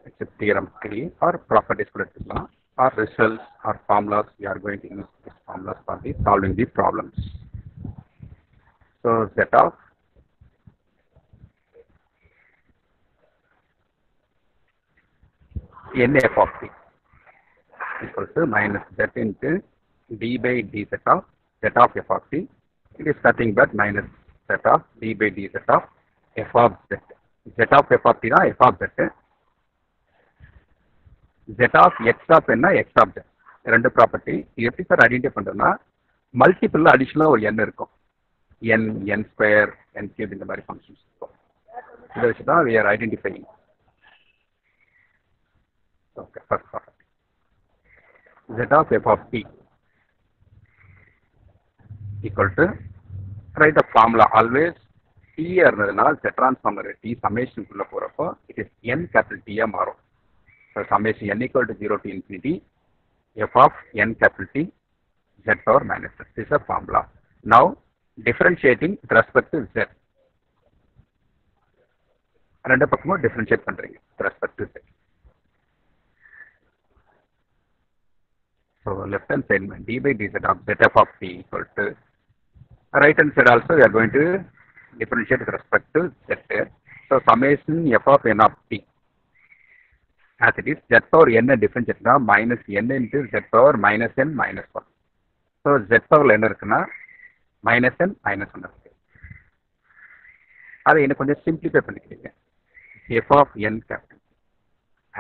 It's a theoretically or properties or results or formulas. We are going to use these formulas for the solving the problems. So set of n f of t equal to minus z into d by d set of f of t. It is nothing but minus set of d by d set of f of z. Z of f of t na f of z. Z of x of n x of z. ரெண்டு property எப்படி sir identify பண்ணுறதுன்னா multiple அடிஷனலாக ஒரு எண் இருக்கும் என் n square n cube இந்த மாதிரி functions இருக்கும் இதை வச்சு தான் we are identifying okay first property z of f of t equal to write the formula always t இருந்ததுன்னா z transformer t சமேஷனுக்குள்ள போகிறப்போ it is n capital T மாறும் so summation n equal to 0 to infinity f of n capital T z power minus z. This is a formula. Now differentiating with respect to z. ரெண்டு பக்கமும் differentiate பண்றீங்க with respect to z. So left hand side d by dz of z f of t equal to right hand side also we are going to differentiate with respect to z. So summation f of n of t as it is z power n differentiate minus n into z power minus n minus 1. So z power என்ன இருக்குன்னா minus n minus 1 இருக்கு. அதை இன்னும் கொஞ்சம் simplify பண்ணிக்கிறீங்க. f of n capital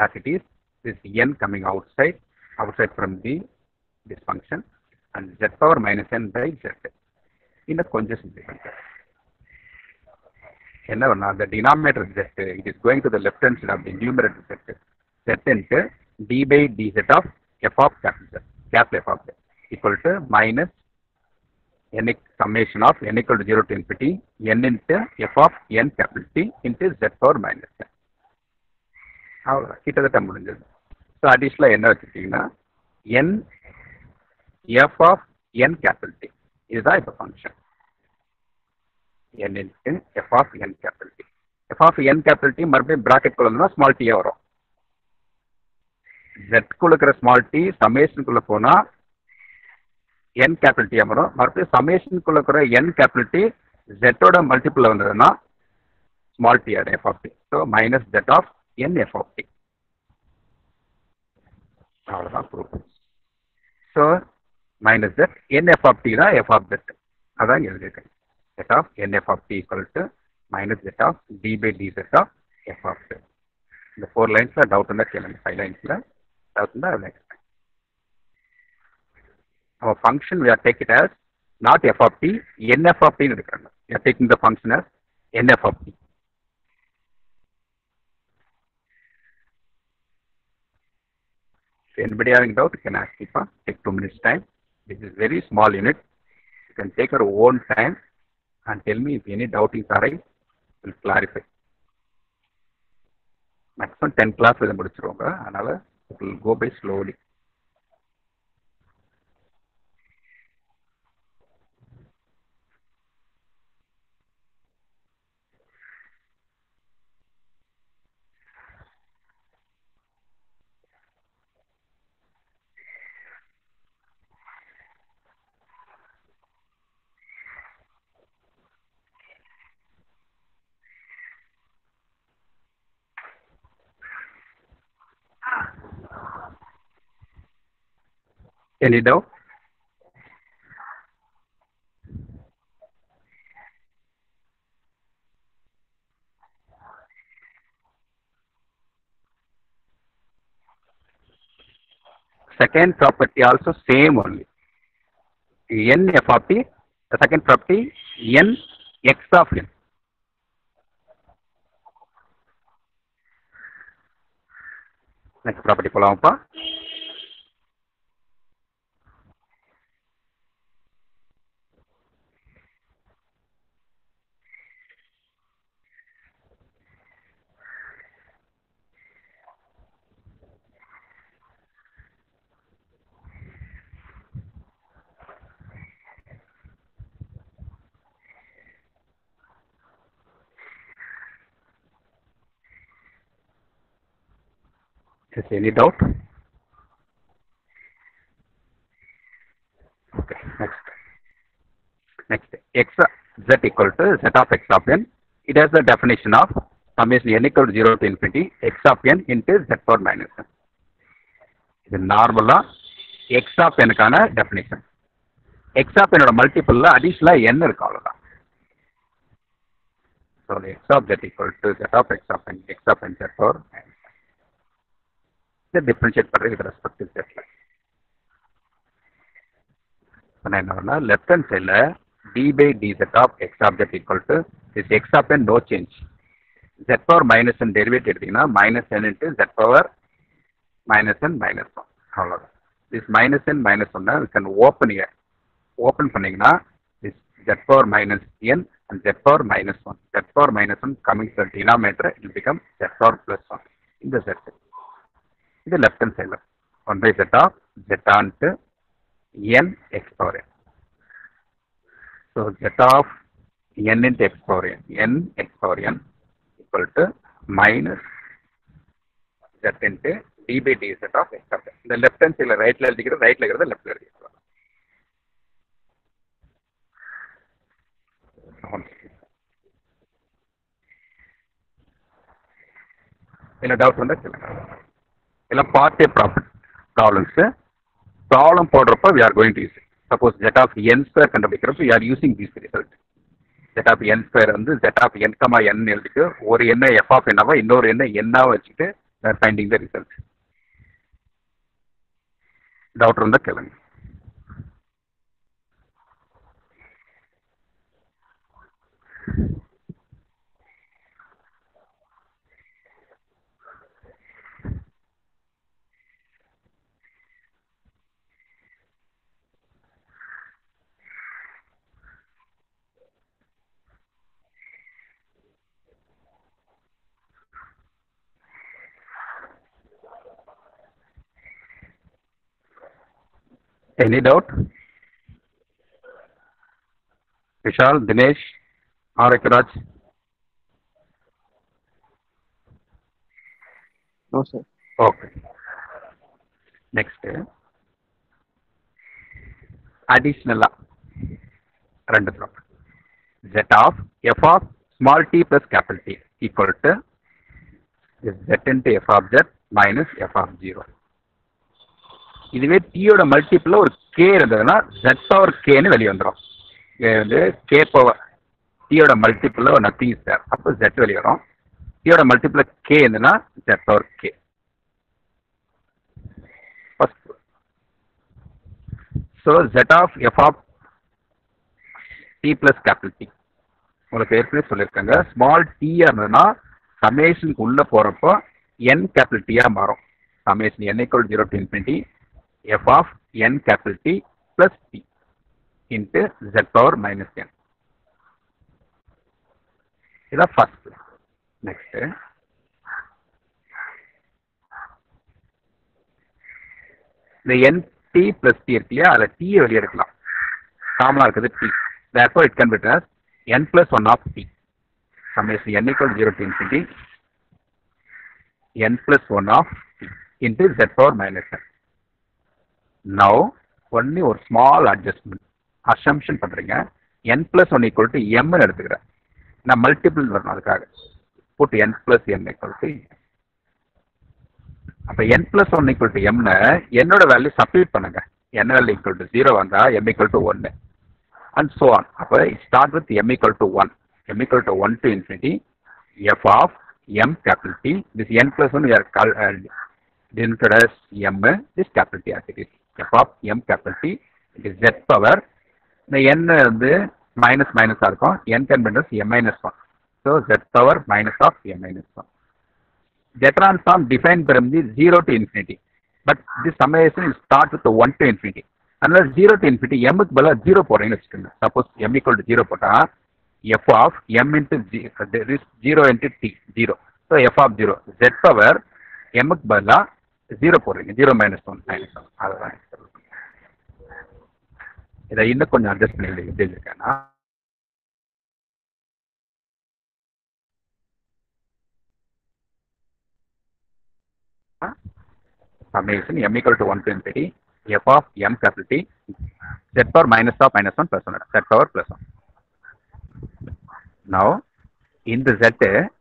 as it is this n coming outside from this function and z power minus n by z. இன்னும் கொஞ்சம் simplify பண்ணிக்கிறேன். என்ன பண்ணா the denominator z it is going to the left hand side of the numerator z. Z into d by dz of f of capital F of z equal to minus n summation of n equal to 0 to infinity n into f of n capital T into z power minus n. அவ்வளோ கிட்டத்தட்ட முடிஞ்சது. So அடிஷ்னலாக என்ன வச்சுக்கிட்டிங்கன்னா n f of n capital T இதுதான் இப்போ function n into f of n capital T. f of n capital T மறுபடியும் bracket குள்ள ஸ்மால் t வரும். z இருக்கிற ஸ்மால் டி சமேஷனுக்குள்ள போனா n கேபிட்டல் டி வரும். மறுபடியும் சமேஷனுக்குள்ள இருக்கிற n capital T z multiple வந்ததுன்னா small T R F of T. So minus z of n F of T. அவ்வளோதான் proof. So minus z n F of T தான் F of z. அதான் எழுதியிருக்கேன். z of n F of T equal to minus z of d by dz of f of z. இந்த 4 லைன்ஸ்ல doubt இருந்தால் கேளுங்க. 5 லைன்ஸ்ல doubt in the next time. Our function we are taking it as not f of t, nf of t. We are taking the function as nf of t. If anybody having doubt, you can ask me. Take 2 minutes time. This is very small unit. You can take your own time and tell me if any doubt is arise. Will clarify. Maximum 10 class with the another. It will go by slowly. Any doubt? Second property also same only. N f of t, the second property n x of n. Next property போலாம்ப்பா. Is any doubt? Okay, next x z equal to z of x of n. It has the definition of summation n equal to 0 to infinity x of n into z power minus n. இது நார்மலா x of n கான definition. x of n ஓட மல்டிபிள்ல அடிஷனலா n இருக்கு அவ்வளவுதான். So x of z equal to z of x of n z power minus n. இதை differentiate பண்றது with respect to z. என்ன left hand side d by dz of x of z equal to this x of n no change. Z power minus n derivative எடுத்தீங்கன்னா minus n into z power minus n minus 1. அவ்வளவுதான். This minus n minus 1 we can open here. Open பண்ணீங்கன்னா this z power minus n and z power minus 1. Z power minus 1 coming to the denominator, it will become z power plus 1 in the z. இது left hand side 1 by z of z onto n x power n. So z of n into x power n x power n equal to minus z into d by dz of x of n. The left hand side right ல எழுதிக்கிற right ல இருக்கிறது left ல எழுதிக்கிறோம். என்ன doubt வந்தா கேளுங்க. எல்லாம் பார்ட்டே problems. Problem போடுறப்ப we are going to use it. Suppose z of n square கண்டுபிடிக்கிறப்ப we are using this result. z of n square வந்து z of n, n எழுதிட்டு ஒரு எண்ணை f of n ஆவா இன்னொரு எண்ணை n ஆவா வச்சுட்டு we are finding the result. Doubt இருந்தா கேளுங்க. Any doubt? Vishal, Dinesh, Arakraj? No, sir. Okay. Next. Additional random property. Z of f of small t plus capital T equal to z into f of z minus f of 0. இதுவே t ஓட multiple ஒரு k இருந்ததுன்னா z power k ன்னு வெளியே வந்துடும். இது வந்து k power t ஓட மல்டிபிள் ஒரு நத்திங் இஸ் தேர். அப்போ z வெளியே வரும். t ஓட மல்டிபிள் k இருந்ததுன்னா z power k. First so z of f of t plus capital T உங்களுக்கு ஏற்கனவே சொல்லியிருக்காங்க. ஸ்மால் t இருந்ததுன்னா சமேஷனுக்கு உள்ள போறப்போ n கேபிட்டல் t மாறும். Summation n equal 0 to infinity f of n capital T plus t into z power minus n. இதான் first. Next இந்த nt plus t இருக்கு இல்லையா, அதில் t வெளியே எடுக்கலாம். காமனா இருக்குது t. Therefore it can be written as n plus 1 of t. Summation n equal 0 to infinity n plus 1 of t into z power minus n. Now only ஒரு small adjustment assumption பண்றீங்க. n plus 1 equal to m ன்னு எடுத்துக்கிறேன். நான் multiple வரணும் அதுக்காக. Put n plus m equal to m. அப்ப n plus 1 equal to m ன்னு என்னோட வேல்யூ சப்ஸ்டிட்யூட் பண்ணுங்க. n வேல்யூ equal to 0 வந்தா m equal to 1 and so on. அப்ப start with m equal to 1. m equal to 1 to infinity f of m capital T. This n plus 1 we are denoted as m. This capital T as it is. f of m capital T. It is z power. இந்த n வந்து minus மைனஸா இருக்கும். n can be as m minus 1. So z power minus of m minus 1. Z transform defined by 0 to infinity. But this summation will start with the 1 to infinity. Unless 0 to infinity, m க்கு பதிலா 0 போடுறீங்கன்னு வச்சுக்கோங்க. Suppose m equal to 0 போட்டா f of m into 0 into t 0. So f of 0 z power m க்கு பதிலா 0 போடுறீங்க. 0 minus 1 minus 1. அதுதான் இதை இன்னும் கொஞ்சம் அட்ஜஸ்ட் பண்ணி எப்படி இருக்கேன்னா summation m equal to 1 to infinity f of m capital T z power minus of minus 1 plus 1 z power plus 1. Now இந்த z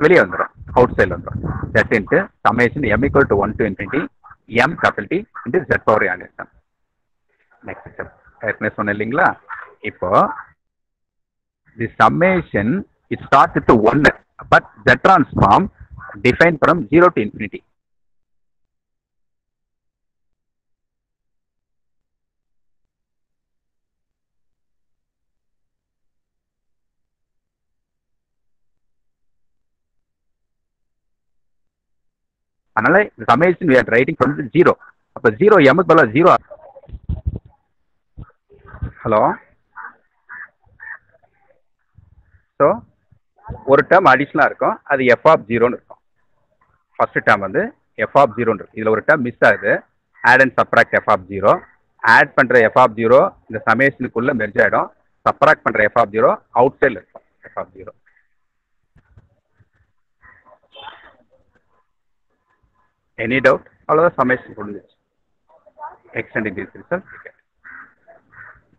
வெளியே வந்துடும், அவுட் சைடில் வந்துடும். z into summation m equal to 1 to infinity m capital T into z power n. Next step ஏற்கனவே சொன்னேன் இல்லைங்களா? இப்போ the summation it starts with 1 but z transform defined from 0 to infinity. அதனால the summation we are writing from 0. அப்ப 0 m க்கு பதிலா 0. Hello, so ஒரு term அடிஷனலாக இருக்கும், அது எஃப் ஆஃப் ஜீரோன்னு இருக்கும். ஃபர்ஸ்ட் டேர்ம் வந்து எஃப் ஆஃப் ஜீரோன்னு இருக்கும். இதில் ஒரு டேர்ம் மிஸ் ஆகுது, add and subtract f of zero. Add பண்ணுற எஃப் ஆஃப் ஜீரோ இந்த சமேஷனுக்குள்ள மெர்ஜ் ஆகிடும். சப்ராக்ட் பண்ணுற எஃப் ஆஃப் ஜீரோ அவுட் சைடில் இருக்கும். F of zero any doubt? அவ்வளோதான், சமேஷன் முடிஞ்சிச்சு. எக்ஸ்டெண்டிங் திஸ்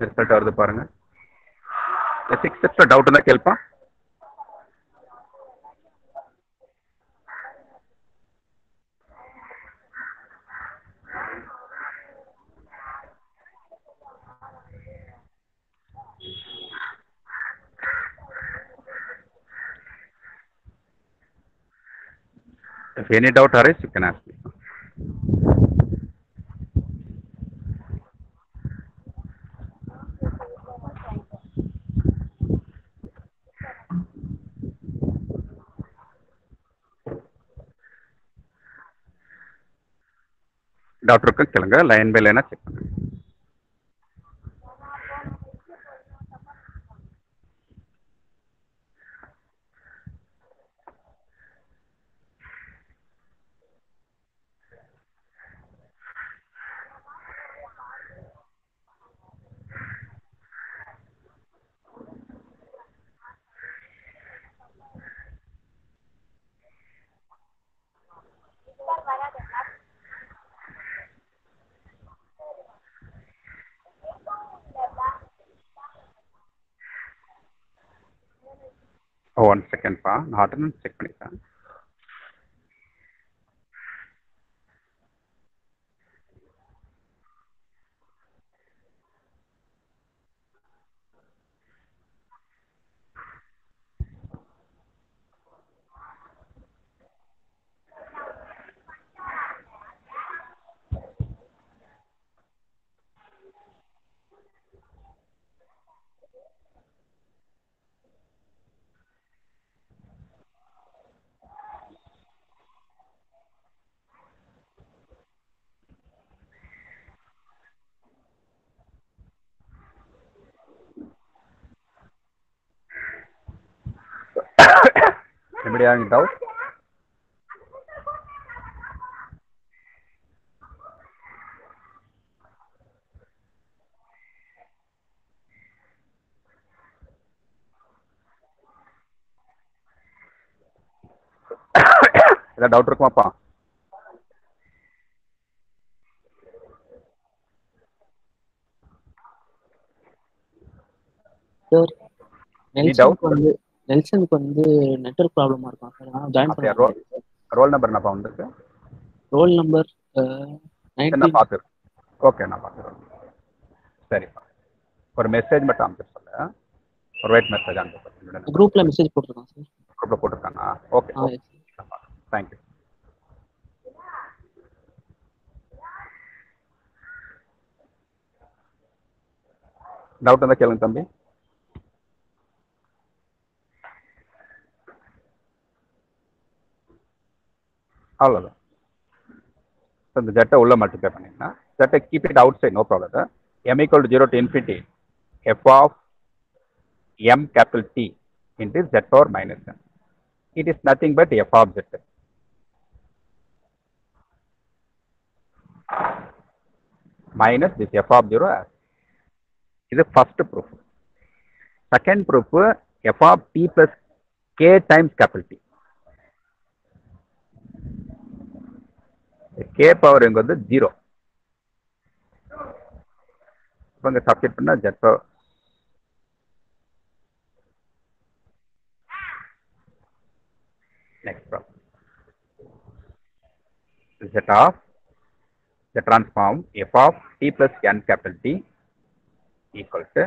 ரிசல்ட் வருது பாருங்க. 6 ஸ்டெப்ஸில் டவுட் இருந்தால் கேட்பா. If any doubt arises, you can ask me. டாக்டருக்கு கேளுங்க, லைன் பை லைனா செக் பண்ணுங்க. ஒன் செகண்ட்ப்பா, நான் அட்டெண்டன்ஸ் செக் பண்ணிக்கிறேன். Anybody having doubt? ஏதாவது டவுட் இருக்குமாப்பா? சார் நெல்சனுக்கு வந்து நெட்வொர்க் ப்ராப்ளமா இருக்கும் சார், ஆனால் ஜாயின் பண்ண. ரோல் நம்பர் என்னப்பா வந்திருக்கு? ரோல் நம்பர் என்ன பார்த்துரு? ஓகே, நான் பார்த்துருவேன். சரிப்பா, ஒரு மெசேஜ் மட்டும் அனுப்பிச்சு சொல்ல, ஒரு வெயிட் மெசேஜ் அனுப்பிச்சு. குரூப்ல மெசேஜ் போட்டிருக்கான் சார். குரூப்ல போட்டிருக்கானா? Okay, thank you. டவுட் இருந்தால் கேளுங்க தம்பி. அவ்வளோதான். இந்த ஜெட்டை உள்ள மல்டிப்ளை பண்ணிங்கன்னா ஜெட்டை keep it outside, no problem. m equal to 0 to infinity f of m capital T into z power minus n. It is nothing but f of z minus this f of 0. This is first proof. Second proof, f of t plus k times capital T. K power இங்கே வந்து 0. இப்போ இங்கே substitute பண்ணால் z power. Next problem. Set of the transform f of t plus n capital T equal to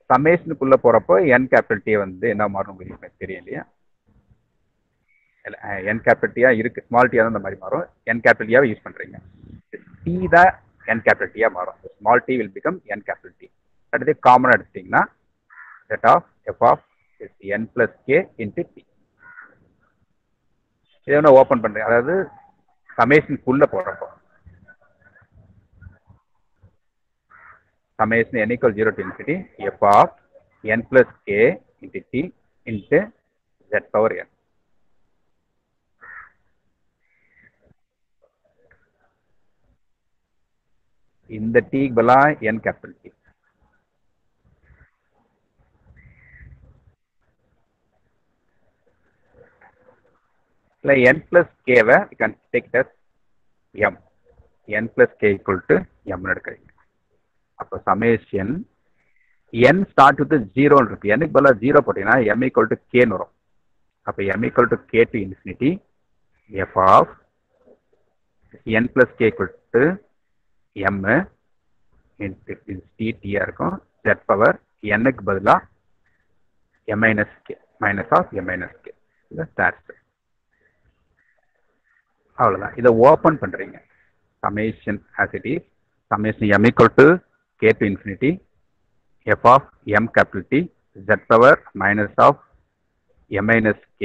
சமேஷனுக்குள்ள போறப்போ n capital T வந்து என்ன மாறும் உங்களுக்கு தெரியும் இல்லையா? n capital T இருக்கு, ஸ்மால் t தான் இந்த மாதிரி மாறும். n capital T யூஸ் பண்றீங்க, t தான் n capital T மாறும். Small t will become n capital T. அடுத்து காமன் எடுத்துட்டீங்கன்னா set of f of n plus k into t. இதை நான் ஓப்பன் பண்றேன், அதாவது சமேஷனுக்குள்ள போடுறப்போ summation n equals 0 to infinity f of n plus k into t into z power n. இந்த t பலா n capital T. n plus k we can take it as m. n plus k equal to m எடுக்கிறீங்க. அப்போ summation n start with 0 இருக்கு, n க்கு பதிலா 0 போட்டீங்கன்னா m equal to k வரும். அப்போ m equal to k to infinity f of n plus k equal to m into t இருக்கும். z power n க்கு பதிலா m minus k minus of m minus k. இது start. அவ்வளோதான். இதை open பண்றீங்க. summation as it is, summation m equal to k to infinity f of m capital T z power minus of m minus k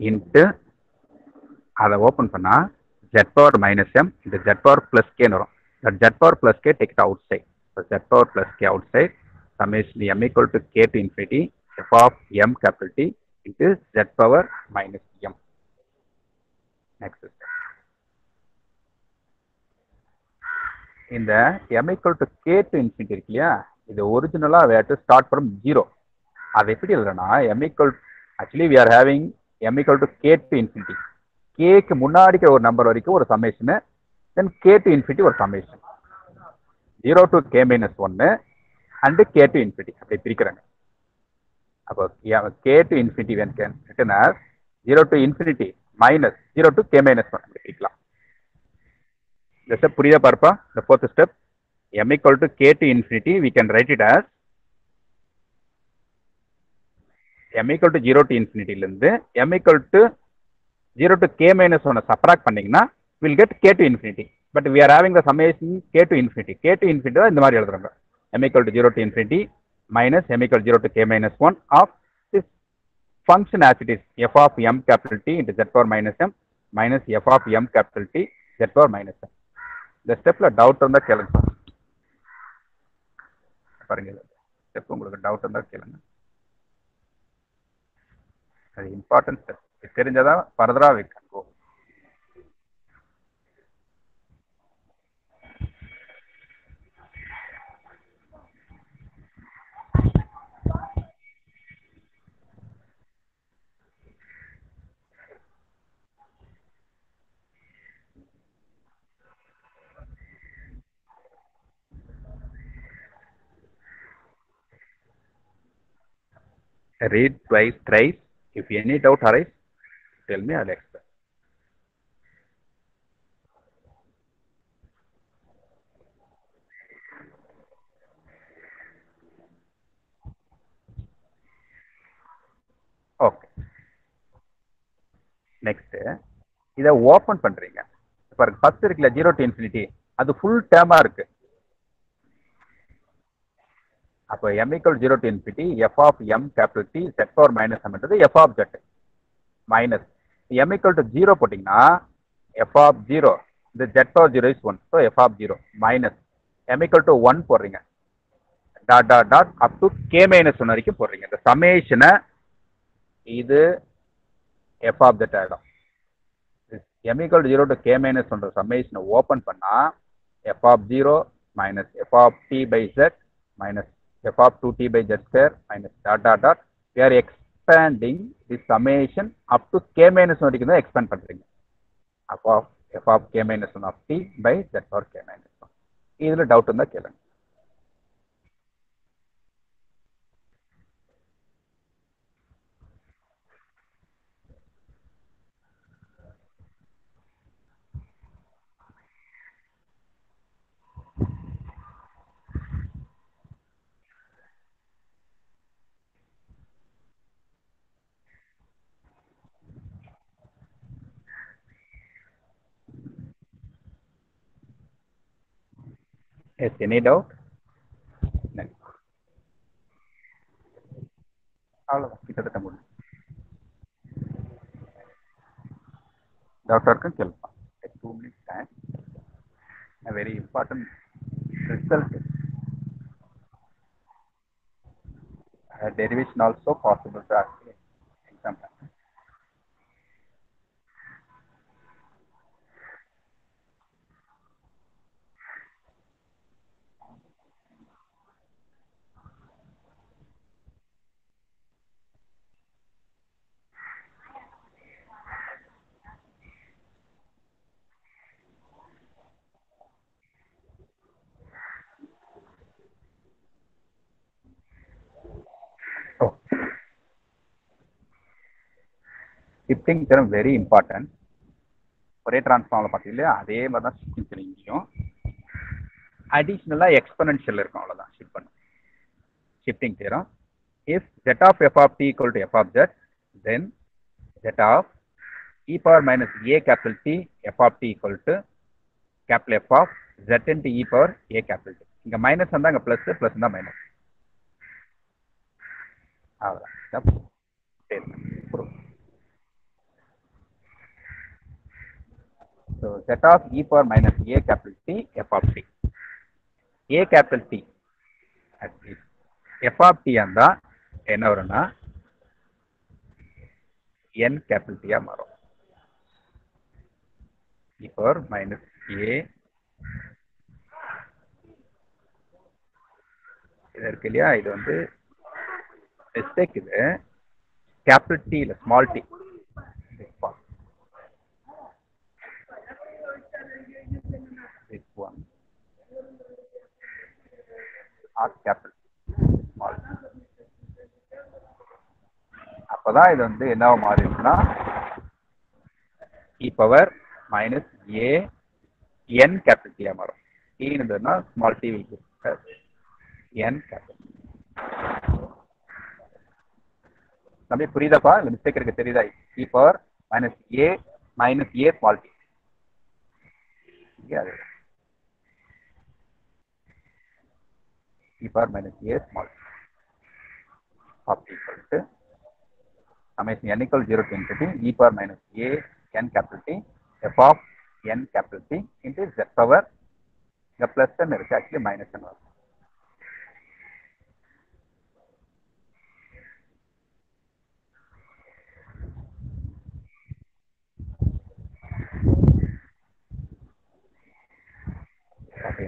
into அதை open பண்ணா z power minus m into z power plus k வரும். That z power plus k take it outside. So z power plus k outside, summation m equal to k to infinity f of m capital T into z power minus m. Next step. இந்த m equal to k to infinity இருக்கு இல்லையா, இது ஒரிஜினலா we have to start from 0. அது எப்படி எழுதுறேன்னா m equal, actually we are having m equal to k to infinity. k க்கு முன்னாடி ஒரு நம்பர் வரைக்கும் ஒரு summation, then k to infinity ஒரு summation. 0 to k minus 1 and k to infinity அப்படி பிரிக்கிறாங்க. அப்போ k to infinity when can written as 0 to infinity minus 0 to k minus 1 அப்படி பிரிக்கலாம். இந்த ஸ்டெப் புரியுதா பார்ப்பா? the fourth step, m equal to k to infinity we can write it as m equal to 0 to infinity இருந்து m equal to 0 to k minus 1 subtract பண்ணீங்கன்னா we'll get k to infinity. But we are having the summation k to infinity. k to infinity தான் இந்த மாதிரி எழுதுறாங்க. m equal to 0 to infinity minus m equal to 0 to k minus 1 of this function as it is f of m capital T into z power minus m minus f of m capital T z power minus m. இந்த ஸ்டெப்ல doubt இருந்தா கேளுங்க பாருங்க. Step உங்களுக்கு doubt இருந்தா கேளுங்க. அது important step. தெரிஞ்சதான் ஃபர்தரா we can go. Read twice, thrice. If any doubt arise, tell me, I'll explain. Okay. Next, இதை ஓப்பன் பண்றீங்க. பாருங்க, ஃபர்ஸ்ட் இருக்குல்ல 0 to infinity, அது ஃபுல் டேர்மா இருக்கு. அப்போ m equal 0 to infinity f of m capital T z power minus m என்றது f of z minus m equal to 0 போட்டீங்கன்னா f of 0, the z power 0 is 1, so f of 0 minus m equal to 1 போடுறீங்க, dot dot dot up to k minus 1 வரைக்கும் போடுறீங்க. இந்த சமேஷனை இது f of z ஆயிடும். m equal to 0 to k minus 1 சமேஷனை open பண்ணா f of 0 minus f of t by z minus f of 2t by z square minus dot dot dot. We are expanding the summation up to k minus வரைக்கும் தான் expand பண்றீங்க. அப்போ f of k minus 1 of t by z power k minus 1. இதுல doubt இருந்தா கேளுங்க. Yes, any doubt? Next. அவ்வளோதான், கிட்டத்தட்ட முடியும். டாக்டருக்கும் கேள்வி. 2 minutes time. A very important result. Derivation also possible to ask exam. Oh. Shifting theorem very important. ஒரே டிரான்ஸ்ஃபார்ம்ல பார்த்தீங்களா அதே மாதிரி தான் ஷிஃப்டிங் தியரம் இங்கேயும் அடிஷ்னலாக எக்ஸ்பொனென்ஷியல் இருக்கும், அவ்வளோதான் ஷிஃப்ட் பண்ணும். Shifting theorem if z of f of t equal to f of z, then z of e power minus a capital T f of t equal to capital F of z into e power a capital T. இங்க minus வந்தா அங்க plus, plus வந்தா minus. அவ்வளோதான். So z of e power minus a capital T f of t. a capital T at least f of t அந்த என்ன வரும்னா n capital T ஆ மாறும். e power minus a இது இருக்கு இல்லையா, இது வந்து மிஸ்டேக். இது கேபிட்டல் டி இல்ல ஸ்மால் டி. அப்பதான் இது வந்து என்ன மாறிடுச்சுன்னா e power minus A N capital டியா மாறும். டீன்றதுன்னா ஸ்மால் டி என் கேபிட்டல். தம்பி புரியுதாப்பா? இல்ல மிஸ்டேக் இருக்கு தெரியுதா? E power minus A small T. e power minus a small of equal to summation n equal 0 to infinity e power minus a n capital T f of n capital T into z power the plus n is actually minus n.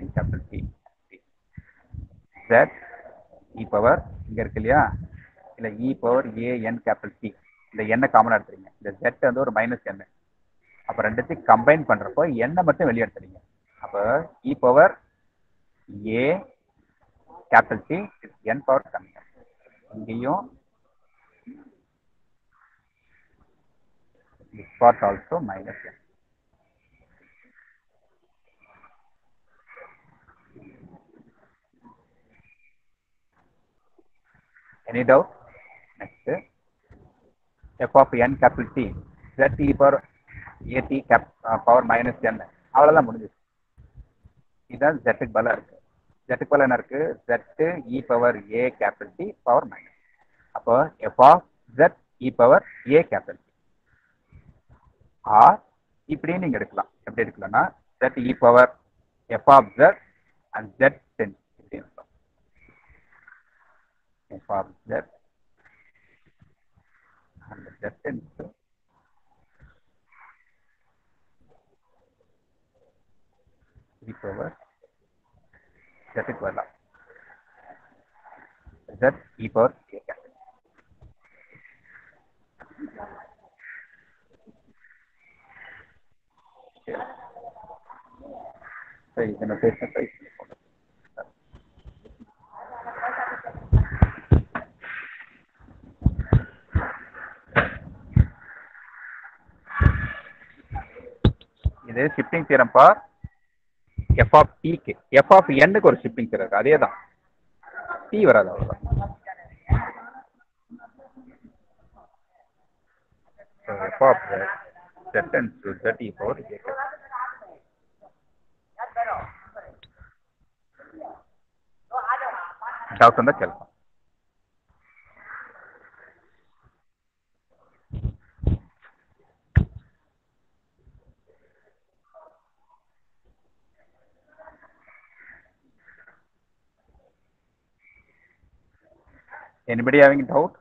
n capital T z e power இங்க இருக்கு இல்லையா, இல்ல e power a n capital T. இந்த n காமனா எடுத்துறீங்க, இந்த z வந்து ஒரு minus n. அப்ப ரெண்டுத்தையும் கம்பைன் பண்றப்போ n மட்டும் வெளியே எடுத்துறீங்க. அப்ப e power a capital T is n power கம்மி. இங்கேயும் this part also minus n. Any doubt? Next, f of n capital T z e power a t power minus n. அவ்வளவுதான் முடிஞ்சிச்சு. இதுதான் z க்கு பதிலா இருக்கு. z க்கு பதிலா என்ன இருக்கு? z e power a capital T power minus. அப்போ f of z e power a capital T. இப்படியே நீங்க எடுக்கலாம். எப்படி எடுக்கலாம்னா z e power f of z and z tends f of z and z tends to e power z க்கு பதிலா z e power a capital. சரி. சரி, இந்த notation right பண்ணி போடுறேன். இது shifting theorem for f of டிக்கு. F of எண்ணுக்கு ஒரு ஷிஃப்டிங் தியரம் இருக்கு, அதே தான். டி வராது, அவ்வளோதான். F of z tends to z e power a. Doubt ಅಂತ ಕೇಳ್ಪ. Anybody having doubt?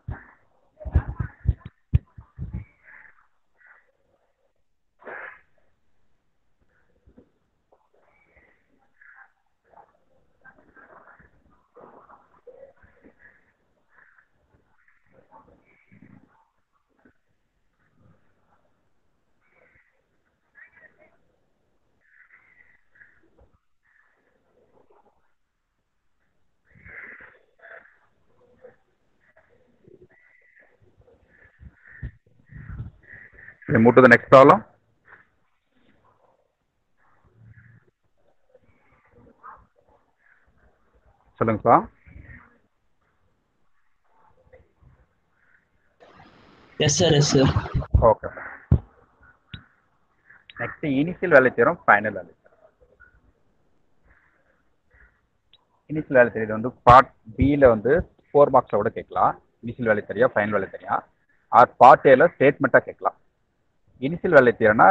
We move to the next problem. சொல்லுங்கப்பா. Yes sir, yes sir. Okay. Next initial value theorem, final value theorem. Initial value theorem வந்து part பியில் வந்து 4 மார்க்ஸில் கூட கேட்கலாம். Initial value தெரியும், final value தெரியும். ஆர் பார்ட் ஏல ஸ்டேட்மெண்ட்டாக கேட்கலாம். இனிஷியல் வேல்யூ தியரம்னா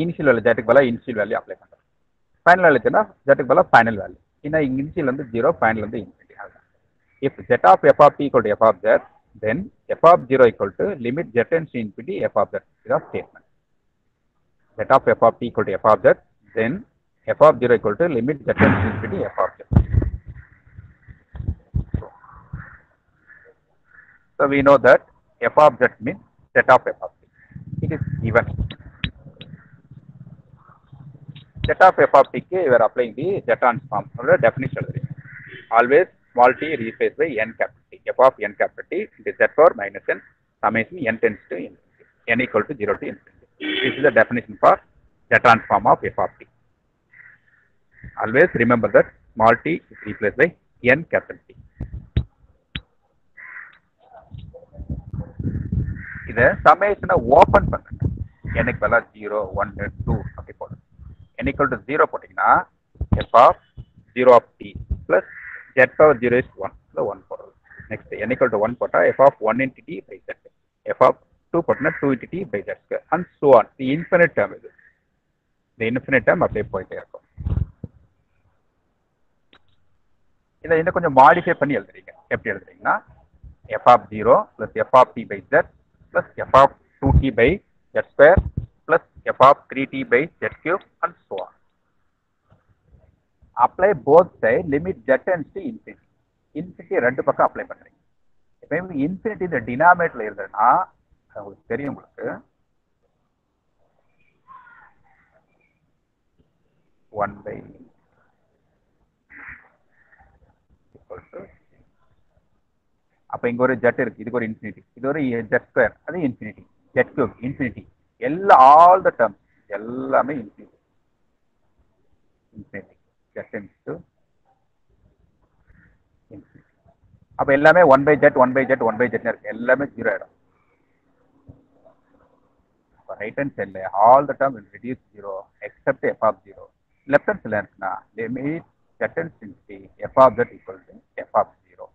இனிஷியல் வேல்யூ ஜெட்டுக்கு பதிலாக இனிஷியல் வேல்யூ அப்ளை பண்ணுறோம். ஃபைனல் வேல்யூ தியரம்னா ஜெட்டுக்கு பதிலாக ஃபைனல் வேல்யூ. ஏன்னா இனிஷியல் வந்து 0, ஃபைனல் வந்து இன்ஃபினிட்டி. அதுதான். If z of f of t equal to f of z, then f of 0 equal to limit z tends to infinity f of z. This is statement. Z of f of t equal to f of z, then f of 0 equal to limit z tends to infinity f of z. So we know that f of z means z of f of t. It is given. Z of f of t க்கு we are applying the Z transform. அதோட definition எழுதுறீங்க. Always small t replaced by n capital T. F of n capital T into Z power minus n summation n tends to infinity. N equal to 0 to infinity. This is the definition for Z transform of f of t. Always remember that small t is replaced by n capital T. இதை சமேஷனை open பண்ணுங்க. n க்கு பதிலா 0, 1, 2 அப்படி போடுங்க. n equal to 0 போட்டீங்கன்னா f of 0 of t plus z power 0 is 1. 1 போடுறது. Next n equal to 1 போட்டா f of 1 into t by z. f of 2 போட்டோம்னா 2 into t by z and so on. The infinite term இது. The infinite term அப்படியே போயிட்டே இருக்கும். இதை இன்னும் கொஞ்சம் மாடிஃபை பண்ணி எழுதுறீங்க. எப்படி எழுதுறீங்கன்னா f of 0 plus f of t by z plus f of 2t by z square plus f of 3t by z cube and so on. Apply both side, limit z tends to infinity. Infinity ரெண்டு பக்கம் apply பண்றீங்க. எப்பயுமே infinity இந்த டினாமினேட்டர்ல இருந்ததுன்னா உங்களுக்கு தெரியும். உங்களுக்கு 1 by equal to, அப்ப இங்க ஒரு z இருக்கு, இதுக்கு ஒரு இன்ஃபினிட்டி, இது ஒரு z ஸ்கொயர், அது இன்ஃபினிட்டி, z கியூப் இன்ஃபினிட்டி, எல்லா ஆல் த டேர்ம்ஸ் எல்லாமே infinity. Infinity z tends to infinity. அப்ப எல்லாமே 1 by z 1 by z 1 by z இருக்கு, எல்லாமே 0 ஆயிடும். ரைட் ஹேண்ட் சைட்ல all the term will reduce 0 except f of 0. Left hand சைட்ல இருக்குன்னா limit z tends to infinity f of z equal to f of 0.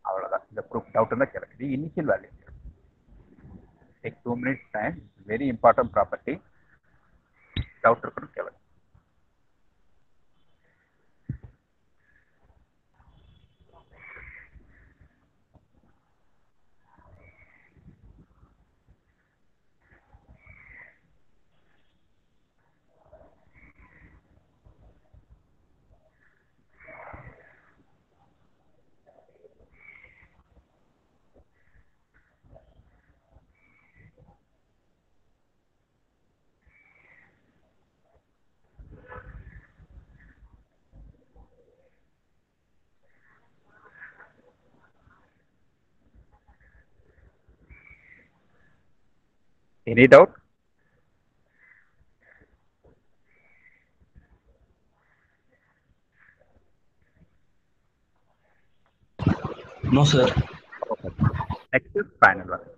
அவ்வளவுதான். இந்த ப்ரூஃப் டவுட் இருந்தா கேளுங்க. இது initial value. Take 2 minutes time. Very important property. Doubt இருக்குன்னு கேளுங்க. Any doubt? No, sir. Next is final value.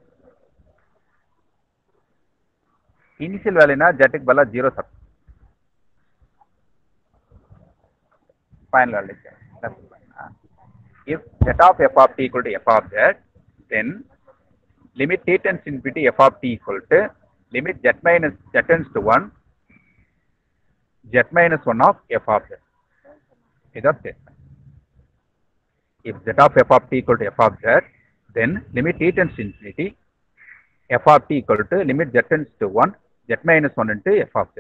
Initial value na z க்கு பதிலா 0 sub. Final value. If z of f of t equal to f of z, then limit t tends to infinity f of t equal to limit z minus z tends to 1 z minus 1 of f of z. Is that statement? If z of f of t equal to f of z, then limit t tends to infinity f of t equal to limit z tends to 1 z minus 1 into f of z.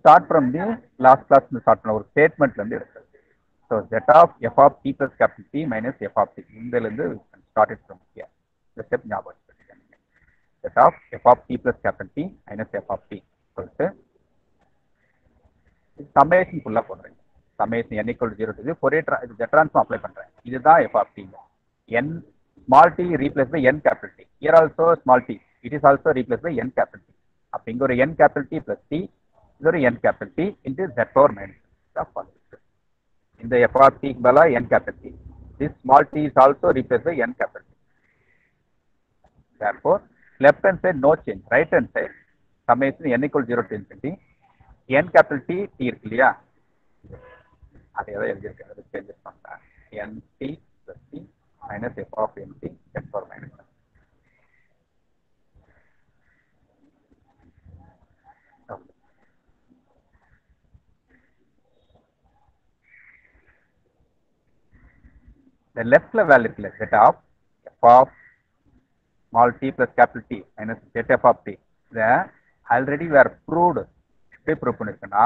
Start from the last class start பண்ண ஒரு ஸ்டேட்மெண்ட்ல இருந்து எடுத்து. So z of f of t plus capital T minus f of t. இதில இருந்து started from here. இந்த step ஞாபகம் வச்சுக்கோங்க. Z of f of t plus capital T minus f of t சொல்லிட்டு சம்மேஷன் ஃபுல்லா போடுறேன். Summation n equal to 0 to Fourier z transform apply பண்றேன். இதுதான் f of t. n small t replaced by n capital T. Here also small t. It is also replaced by n capital T. அப்ப இங்க ஒரு n capital T plus t, இது ஒரு n capital T into z power minus in the f of t க்கு பதிலா n capital T. This small t is also replaced by n capital T. Therefore, left hand side no change. Right hand side summation n equal to 0 to infinity n capital T t இருக்கு இல்லையா, அதே தான் எழுதியிருக்கேன். அதை changes பண்றேன். n t plus t minus f of n t z power minus 1. The left value is z of f of small t plus capital T minus z f of t. The already we are proved. எப்படி prove பண்ணிருக்குன்னா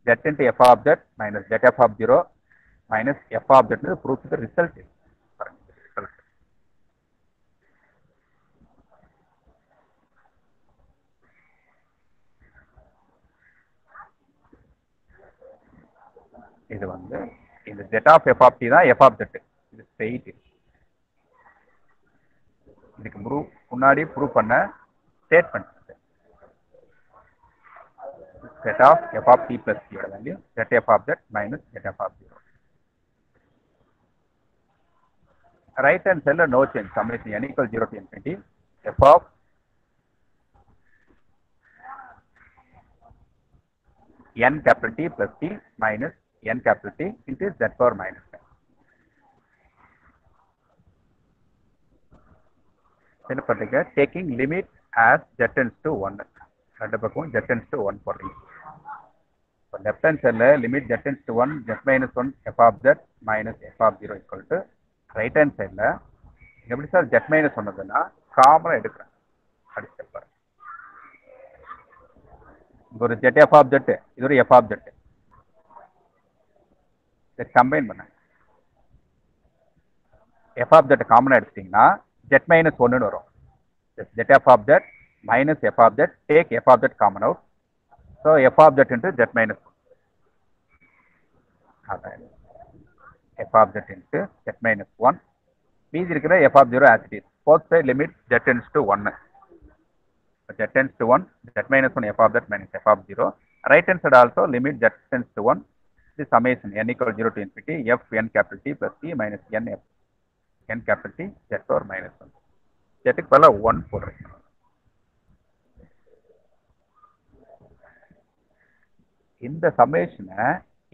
z into f of z minus z f of 0 minus f of z prove the result. இது வந்து இந்த z of f of t தான் f of z. இது straight. இதுக்கு முன்னாடி prove பண்ண statement z of f of t plus t ஓட value z f of z minus z f of 0. Right hand சைடுல no change. Summation n equal 0 to infinity f of n capital T plus t minus n capital T into z power minus 1. என்ன பண்றீங்க? taking limit as z tends to 1. ரெண்டு பக்கம் z tends to 1 போடுறீங்க. இப்போ left hand சைடில் limit z tends to 1 z minus 1 f of z minus f of 0 equal to right hand சைடில் எப்படி sir z minus சொன்னதுன்னா காமனாக எடுக்கிறேன். அடுத்த ஸ்டெப் ஒரு z f of z, இது ஒரு f of z. இதை கம்பைன் பண்ண f of z காமனாக எடுத்துட்டீங்கன்னா z minus 1 வரும். z f of z minus f of z, take f of z common out. So f of z into z minus 1. f of z into z minus 1. மீதி இருக்கிற f of 0 as it is. Both side limit z tends to 1. Z tends to 1, z minus 1 f of z minus f of 0. Right hand side also limit z tends to 1. This summation n equal 0 to infinity f n capital T plus t minus n f n capital T z power minus 1. z க்கு பதிலா 1 போடுறேன். இந்த சம்மேஷனை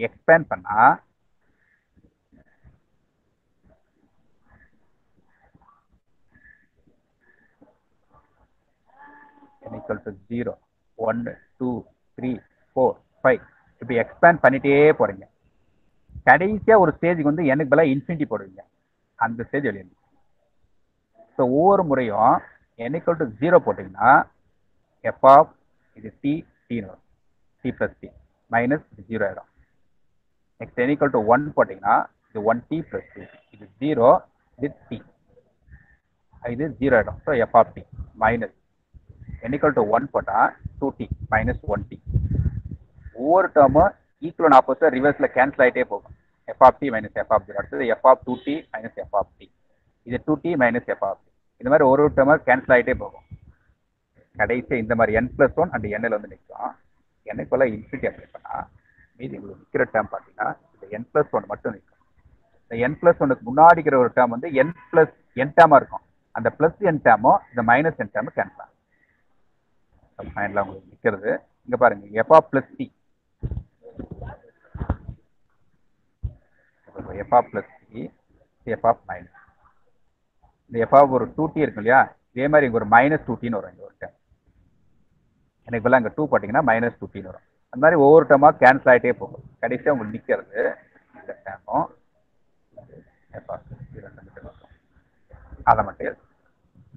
expand பண்ணா n equal to 0, 1, 2, 3, 4, 5 இப்படி expand பண்ணிட்டே போறீங்க. கடைசியா ஒரு ஸ்டேஜுக்கு வந்து எனக்கு பதிலா இன்ஃபினிட்டி போடுவீங்க. அந்த ஸ்டேஜ் எழுதி. ஸோ ஒவ்வொரு முறையும் n equal to 0 போட்டிங்கன்னா f of இது t t வரும், t plus t மைனஸ் இது 0 ஆயிடும். நெக்ஸ்ட் n equal to 1 போட்டிங்கன்னா இது 1t plus 2, இது 0 with t, இது 0 ஆயிடும். So f of t minus n equal to 1 போட்டா 2t மைனஸ் 1t. ஒவ்வொரு டேர்மும் ஈக்குவல் ஆப்போசிட் ரிவர்ஸ்ல கேன்சல் ஆகிட்டே போகும். f of t minus f of 0. அடுத்தது f of 2t minus f of t. இது 2t minus f of t. இந்த மாதிரி ஒரு டேர்மாக கேன்சல் ஆகிட்டே போகும். கடைசி இந்த மாதிரி n+1 அண்ட் nல் வந்து நிற்கும். எனக்கு போல இன்ஃபினிட்டி அப்ளை பண்ணால் மீதி உங்களுக்கு நிற்கிற டேர்ம் பார்த்தீங்கன்னா இந்த n+1 மட்டும் நிற்கும். இந்த n+1க்கு முன்னாடி இருக்கிற ஒரு டேர்ம் வந்து n டேர்மாக இருக்கும். அந்த ப்ளஸ் n டேர்மோ இந்த மைனஸ் n டேர்மோ கேன்சல் ஆகும். ஃபைனலாக உங்களுக்கு நிற்கிறது இங்கே பாருங்க f+t f+t f இந்த f ஒரு 2t இருக்கும் இல்லையா, இதே மாதிரி இங்கே ஒரு -2tன்னு வரும். இங்கே ஒரு டேர்ம் எனக்கு பதிலாக இங்கே 2 பார்த்தீங்கன்னா -2tன்னு வரும். அந்த மாதிரி ஒவ்வொரு டேர்மாக கேன்சல் ஆகிட்டே போகும். கடைசியாக உங்களுக்கு நிற்கிறது இந்த டேர்மும் அதை மட்டும்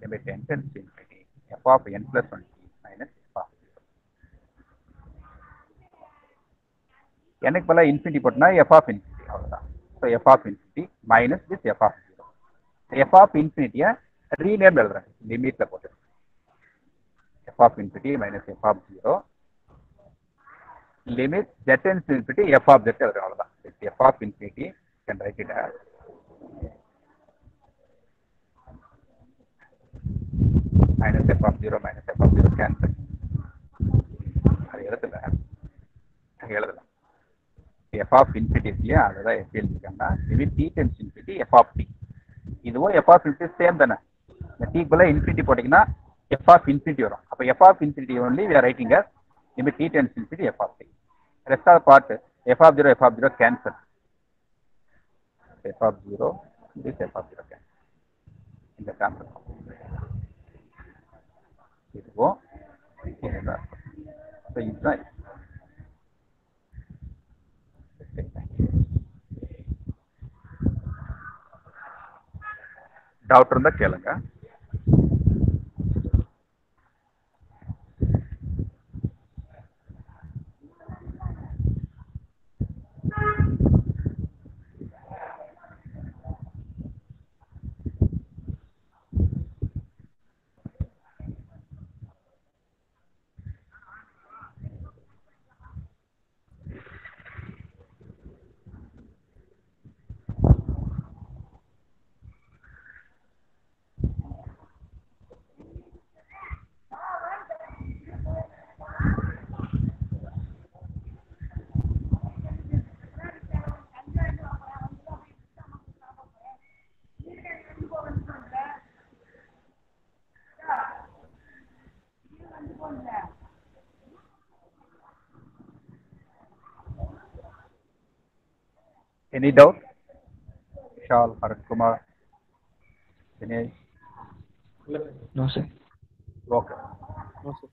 limit n → infinity f(n+1t - f)(0). எனக்கு பதிலாக இன்ஃபினிட்டி போட்டோம்னா f(∞) அவ்வளோதான். ஸோ f(∞) மைனஸ் திஸ் f(0). f(∞)யை ரீநேம் எழுதுறேன் லிமிட்ல போட்டு f(∞) minus f(0) limit z → infinity f(z) எழுதுறேன் அவ்வளோதான். f(∞) can write it as minus f(0) minus f(0) cancel. அது எழுதலாம் f(∞) இல்லையா, அதுதான் எப்படி எழுதிருக்காங்கன்னா லிமிட் t → infinity f(t). இதுவும் f(∞) சேம் தானே. இந்த t குள்ள இன்ஃபினிட்டி போட்டீங்கன்னா f(∞) வரும். அப்போ f(∞) only we are writing as limit t → infinity f(t). rest of the part f(0) cancel. f(0) this f(0) cancel. இந்த டேர்ம் இருக்கும். இதுவும் இதுதான். ஸோ இதுதான். டவுட் இருந்தா கேளுங்க. Any doubt? Vishal, Bharat Kumar, Dinesh? No, sir. Okay. No, sir.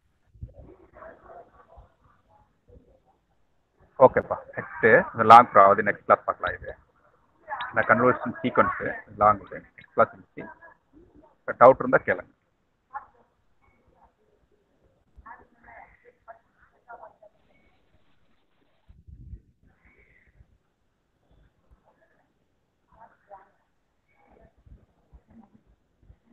ஓகேப்பா. Next இந்த long problem next class பார்க்கலாம். இது இந்த கன்வர்ஷன் சீக்வன்ஸ் லாங் இது நெக்ஸ்ட் கிளாஸ் இருந்துச்சு. டவுட் இருந்தால் கேளுங்க.